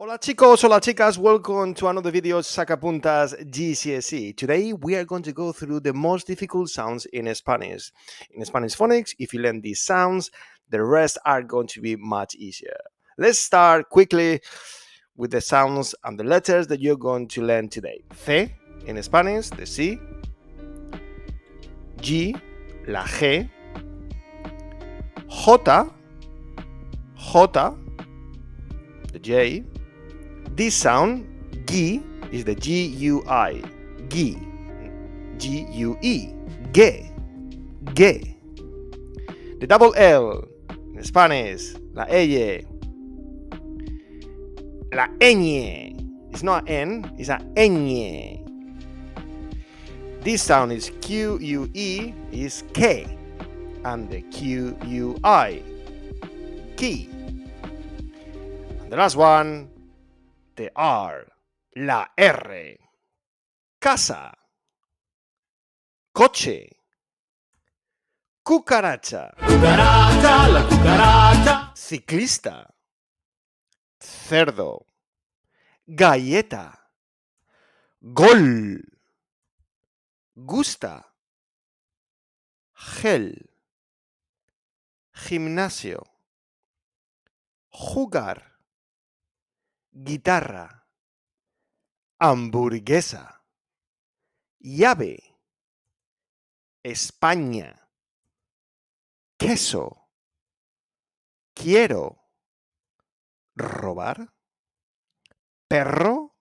Hola chicos, hola chicas, welcome to another video of Sacapuntas GCSE. Today we are going to go through the most difficult sounds in Spanish. In Spanish phonics, if you learn these sounds, the rest are going to be much easier. Let's start quickly with the sounds and the letters that you're going to learn today. C in Spanish, the C. G, la G. J, the J. This sound, G, is the G-U-I, G, G-U-E, G, G. The double L, in Spanish, la L, la ñ, it's not N, it's a ñ. This sound is Q-U-E, is K, and the Q-U-I, key. And the last one, the R, la R. Casa, coche, cucaracha, la cucaracha, ciclista, cerdo, galleta, gol, gusta, gel, gimnasio, jugar, guitarra, hamburguesa, llave, España, queso, quiero, robar, perro,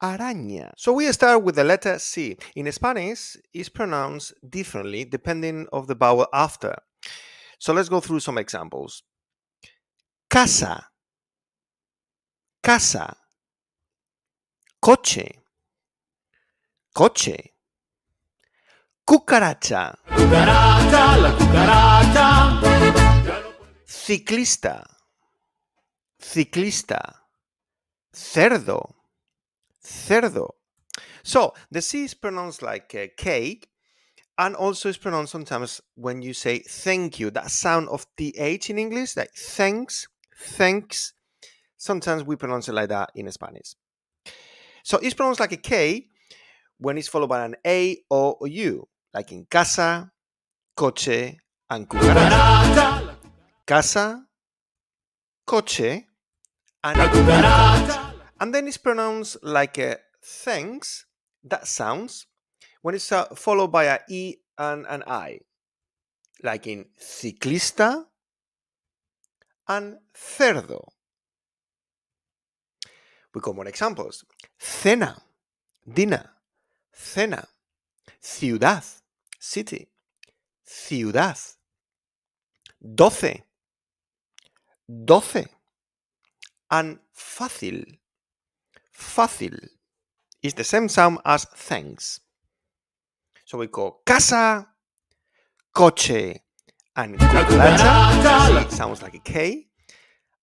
araña. So we start with the letter C. In Spanish, it's pronounced differently depending on the vowel after. So let's go through some examples. Casa, casa, coche, coche, cucaracha, cucaracha, la cucaracha, ciclista, ciclista, cerdo, cerdo. So the C is pronounced like a K, and also is pronounced sometimes when you say thank you. That sound of TH in English, like thanks, thanks. Sometimes we pronounce it like that in Spanish. So it's pronounced like a K when it's followed by an A, O, or U, like in casa, coche, and cucaracha. Casa, coche, and cucaracha. And then it's pronounced like a thanks, that sounds, when it's followed by a E and an I, like in ciclista and cerdo. We got more examples. Cena, dinner, cena. Ciudad, city, ciudad. 12, 12. And fácil, fácil. It's the same sound as thanks. So we go casa, coche, and cucaracha. See, it sounds like a K.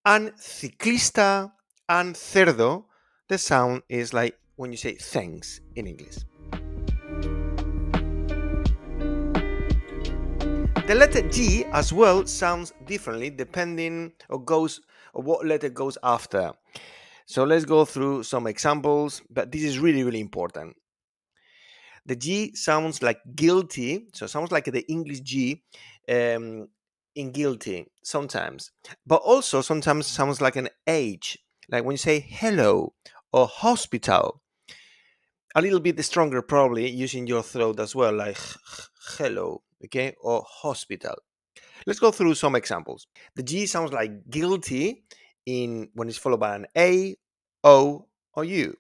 And ciclista and cerdo, the sound is like when you say thanks in English. The letter G as well sounds differently depending or what letter goes after. So let's go through some examples, but this is really, really important. The G sounds like guilty, so it sounds like the English G in guilty sometimes, but also sometimes sounds like an H, like when you say hello or hospital. A little bit stronger probably using your throat as well, like hello, okay, or hospital. Let's go through some examples. The G sounds like guilty when it's followed by an A, O, or U.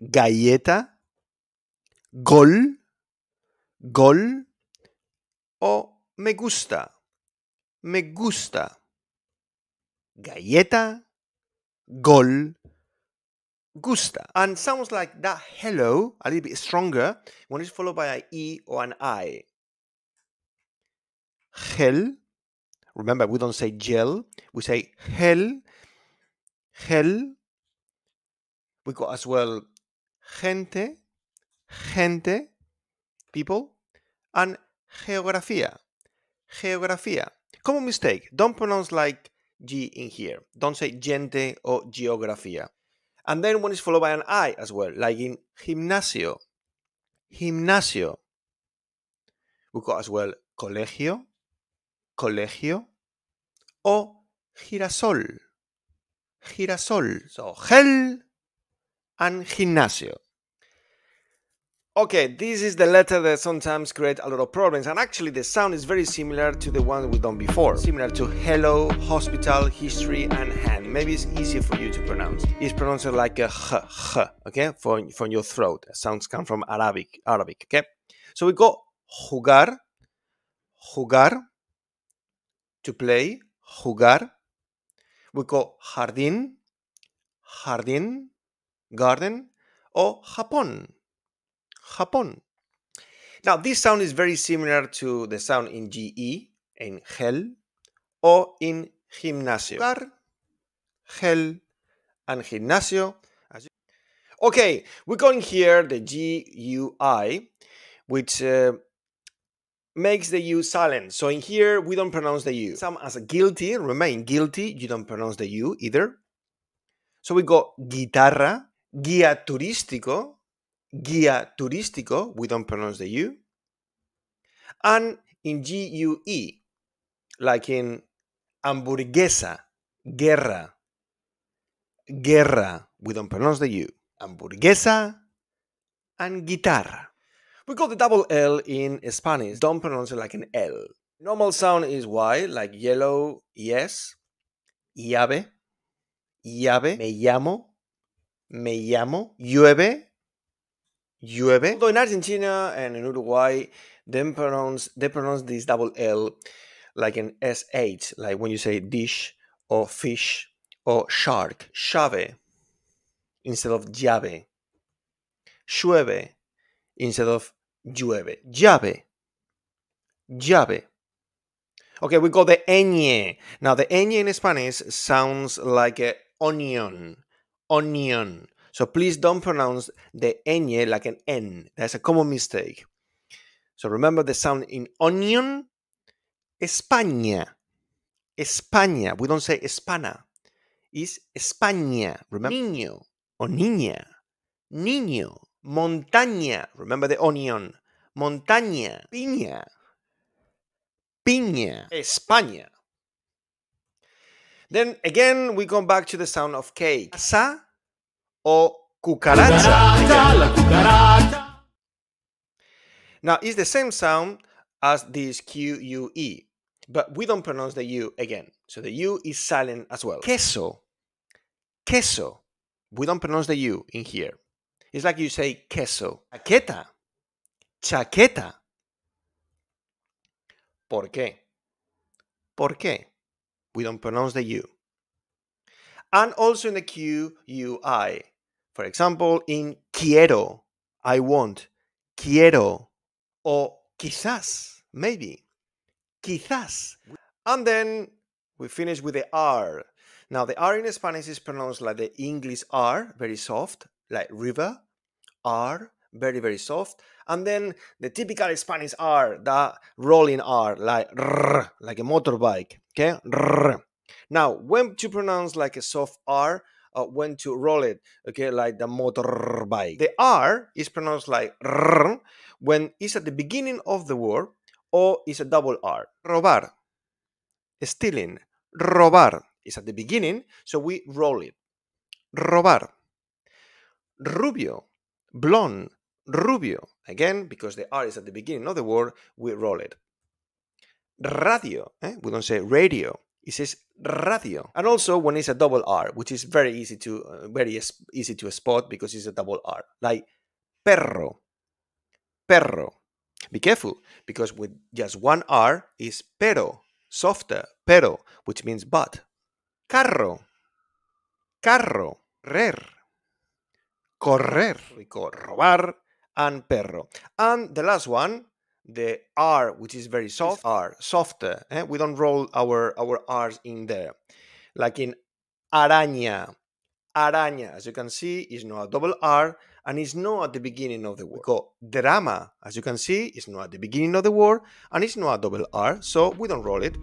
Galleta, gol, gol, or me gusta, me gusta. Galleta, gol, gusta. And sounds like that hello a little bit stronger when it's followed by an E or an I. Gel. Remember, we don't say gel, we say gel, gel. We got as well gente, gente, people, and geografía, geografía. Common mistake, don't pronounce like G in here. Don't say gente or geografía. And then one is followed by an I as well, like in gimnasio. Gimnasio. We got as well colegio, colegio, or girasol. Girasol. So gel and gimnasio. Okay, this is the letter that sometimes create a lot of problems, and actually the sound is very similar to the one we've done before. Similar to hello, hospital, history, and hand. Maybe it's easier for you to pronounce. It's pronounced like a h, okay, from your throat. Sounds come from Arabic, okay? So we got jugar, jugar, to play, jugar. We got jardín, jardín, garden, or Japón, Japón. Now, this sound is very similar to the sound in GE, in gel, or in gimnasio. Jugar, gel, and gimnasio. Okay, we're going here the GUI, which makes the U silent. So in here, we don't pronounce the U. Some as guilty, remain guilty, you don't pronounce the U either. So we got guitarra, guía turístico, we don't pronounce the U. And in GUE, like in hamburguesa, guerra, guerra, we don't pronounce the U. Hamburguesa and guitarra. We got the double L in Spanish, don't pronounce it like an L. Normal sound is Y, like yellow, yes, llave, llave, me llamo, llueve, llueve. Although in Argentina and in Uruguay, they pronounce this double L like an SH, like when you say dish or fish or shark. Chave instead of llave. Llueve instead of llueve. Llave. Llave. Okay, we got the ñ. Now, the ñ in Spanish sounds like an onion. Onion. So please don't pronounce the ñ like an N. That's a common mistake. So remember the sound in onion. España. España. We don't say Espana. It's España. Remember? Niño or niña. Niño. Montaña. Remember the onion. Montaña. Piña. Piña. España. Then again, we come back to the sound of cake. Casa or cucaracha. Cucaracha, la cucaracha. Now, it's the same sound as this QUE, but we don't pronounce the U again. So the U is silent as well. Queso. Queso. We don't pronounce the U in here. It's like you say queso. Chaqueta. Chaqueta. ¿Por qué? ¿Por qué? We don't pronounce the U. And also in the QUI. For example, in quiero, I want. Quiero. Or quizás, maybe. Quizás. And then we finish with the R. Now, the R in Spanish is pronounced like the English R, very soft, like river. R, very, very soft. And then the typical Spanish R, that rolling R, like rrr, like a motorbike. Okay? Rrr. Now, when to pronounce like a soft R, when to roll it, okay, like the motorbike. The R is pronounced like rrr when it's at the beginning of the word or it's a double R. Robar. Stealing. Robar is at the beginning, so we roll it. Robar. Rubio. Blonde. Rubio. Again, because the R is at the beginning of the word, we roll it. Radio. We don't say radio. It says radio. And also when it's a double R, which is very easy to spot because it's a double R. Like perro. Perro. Be careful, because with just one R is pero, softer, pero, which means but. Carro. Carro. Correr. Correr. We call robar and perro. And the last one, the R, which is very soft, R, softer. We don't roll our R's in there. Like in araña. Araña, as you can see, is not a double R and is not at the beginning of the word. We call drama, as you can see, is not at the beginning of the word and it's not a double R, so we don't roll it.